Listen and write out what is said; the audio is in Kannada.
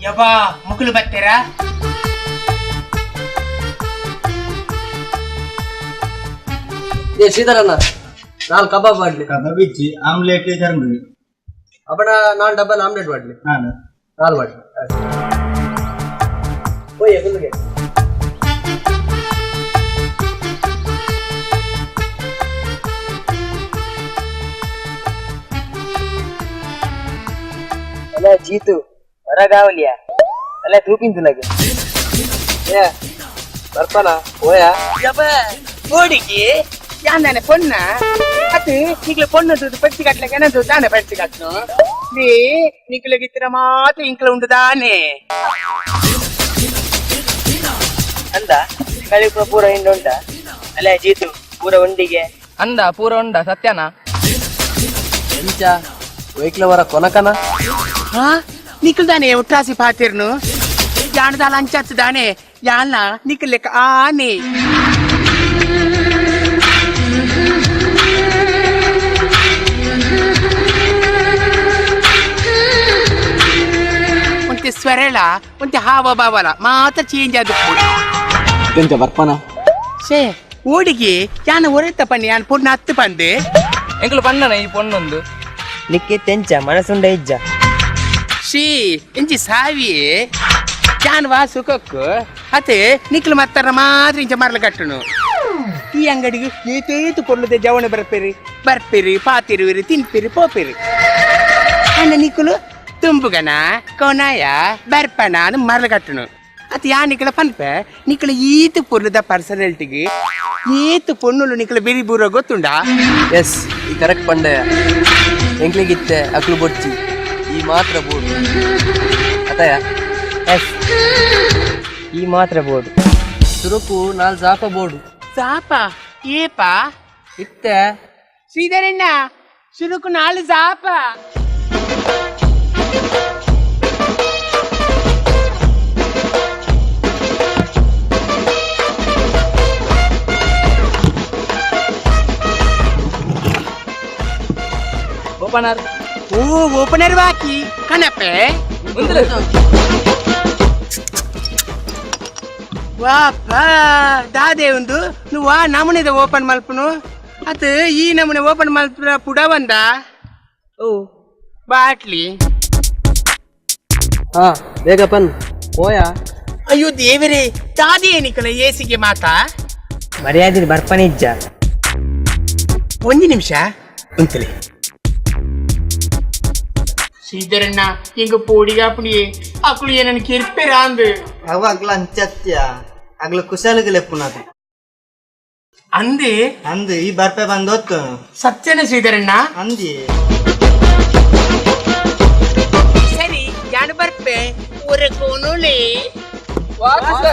ಯವ್ವಾ ಮುಗುಲು ಬರ್ತೀರಾ? ಶ್ರೀಧರಣ್ಣ 4 ಕಬಾಬ್ ಮಾಡ್ಲಿ. ಕಬಾಬ್ ಇಚ್ಚಿ ಆಮ್ಲೆಟ್ ತರಂಬಿ ಅಪ್ಪಣ 4 ಡಬ್ಬಲ್ ಆಮ್ಲೆಟ್ ಮಾಡ್ಲಿ. ನಾನು 4 ಮಾಡ್ಲಿ. ಹೋಯ್ ಫುಲ್ಗೆ ಅಲ್ಲ ಜೀತು ಹೊರಗಾವಲಿಯಾ ಅಲ್ಲ ತೂಪಿಂತಲಾಗೆ ಬರ್ಪನ ಹೋಯ ಓಡಿಗೆ ಯಾನೆ ಪೊನ್ನ ಅದು ನಿಕ್ಲ ಪೊಣ್ಣದು ಪೆಟ್ಟಿ ಕಟ್ಲಕ್ಕೆ ಏನದು ತಾನೆ ಪೆಟ್ಟಿ ಕಟ್ನು ನಿಕ್ಲಗಿತ್ತಿರ ಮಾತ್ರ ಇಂಕ್ಲ ಉಂಟು ತಾನೆ ಅಂದ ಕಳಿಪುರ ಪೂರ ಹಿಂಡು ಉಂಟ ಅಲ್ಲ ಜೀತು ಪೂರ ಉಂಡಿಗೆ ಅಂದ ಪೂರ ಉಂಡ ಸತ್ಯನಾ ಎಂಚ ವೈಕ್ಲವರ ಕೊನಕನ ಹಾ ನಿಕ್ಲ ತಾನೆ ಒಟ್ಟಾಸಿ ಪಾತಿರ್ನು ಯಾಣದಾಲ ಅಂಚಾತ್ ತಾನೆ ಯಾನ ನಿಕ್ಲ ಲೆಕ್ಕ ಆನೆ ಒಂತೆ ಸ್ವರಳ ಒಂತೆ ಹಾವ ಬಾವಲ ಮಾತ್ರ ಚೇಂಜ್ ಆದ ಎಂಚ ಬರ್ಪನ ಶೇ ಓಡಿಗೆ ಯಾನ ಒರೆತ ಪನ್ನಿ ಯಾನ್ ಪುಣ್ಣ ಹತ್ತು ಪಂದೆ ಎಂಕಲು ಪಣ್ಣನ ಈ ಪೊಣ್ಣೊಂದು ನಿಕ್ಕೆ ತೆಂಚ ಮನಸ್ಸುಂಡ ಇಜ್ಜ ಶೀ ಎಂಚಿ ಸಾವಿಯೇ ಯಾನ್ ವಾ ಸುಖಕ್ಕು ಅತೆ ನಿಕ್ಲು ಮತ್ತಾರ ಮಾತ್ರ ಇಂಚ ಮರಲ ಕಟ್ಟುನು ಈ ಅಂಗಡಿಗೆ ಏತೇತು ಕೊಲ್ಲದೆ ಜವಣ ಬರ್ಪಿರಿ ಪಾತಿರುವಿರಿ ತಿನ್ಪಿರಿ ಪೋಪಿರಿ ಅಣ್ಣ ನಿಕ್ಕಲು ತುಂಬುಗನ ಕೊನಾಯ ಬರ್ಪನ ಅದು ಮರಲ ಕಟ್ಟುನು ಅತ್ ಯಾ ನಿಕ್ಕಲ ಪನ್ಪೆ ನಿಕ್ಕಲ ಈತು ಪೊರ್ಲದ ಪರ್ಸನಾಲಿಟಿಗೆ ಏತು ಪೊನ್ನುಲು ನಿಕ್ಕಲ ಬೆರಿ ಬೂರ ಗೊತ್ತುಂಡಾ ಎಸ್ ಈ ಕರೆಕ್ಟ್ ಪಂಡೆ ಎಂಕ್ಲಿಗಿತ್ತೆ ಅಕ್ಲು ಬೊಚ್ಚಿ ಈ ಮಾತ್ರ ಬೋಡು ಅತಯ ಎಸ್ ಈ ಮಾತ್ರ ಬೋರ್ಡು ಸುರುಕು 4 ಜಾಪ ಬೋಡು ಸಾಪ ಏಪಾ ಇತ್ತೆ ಶ್ರೀಧರಣ್ಣ ಸುರುಕು 4 ಸಾಪ ಓಪನರ್ ಓ ಓಪನರ್ ಬಾಕಿ ಕಣಪ್ಪೆ ವಾಪ ದಾದೆ ಒಂದು నువ్వు ನಮೂನೆದ ಓಪನ್ ಮಲ್ಪನು ಅತ್ ಈ ನಮೂನೆ ಓಪನ್ ಮಲ್ಪನ ಪುಡ ಬಂದ ಓ ಬಾಟ್ಲಿ ಹಾ ಬೇಗ ಪನ್ ಹೋಯ ಅಯ್ಯೋ ದೇವರೇ ದಾದೆ ಏನಿಕಲ ಏಸಿಗೆ ಮಾತಾ ಮರ್ಯಾದೆ ಬರ್ಪನೆ ಇಜ್ಜ ಒಂದು ನಿಮಿಷ ಉಂತಲಿ ಶ್ರೀಧರಣ್ಣ ಹಿಂಗ ಪೋಡಿಗಾ ಪುಡಿಯೇ ಅಕ್ಕಳು ಏನನ್ನ ಕಿರ್ಪೇರ ಅಂದು ಅವ ಅಗ್ಲ ಅಂಚತ್ಯ ಅಗ್ಲ ಕುಶಾಲಿಗೆ ಲೆಪ್ಪುನದು ಅಂದೆ ಅಂದು ಈ ಬರ್ಪೆ ಬಂದೊತ್ತು ಸತ್ಯನ ಶ್ರೀಧರಣ್ಣ ಅಂದಿ ಸರಿ ಯಾನು ಬರ್ಪೆ ಒರಗೋನುಲೆ ವಾಸ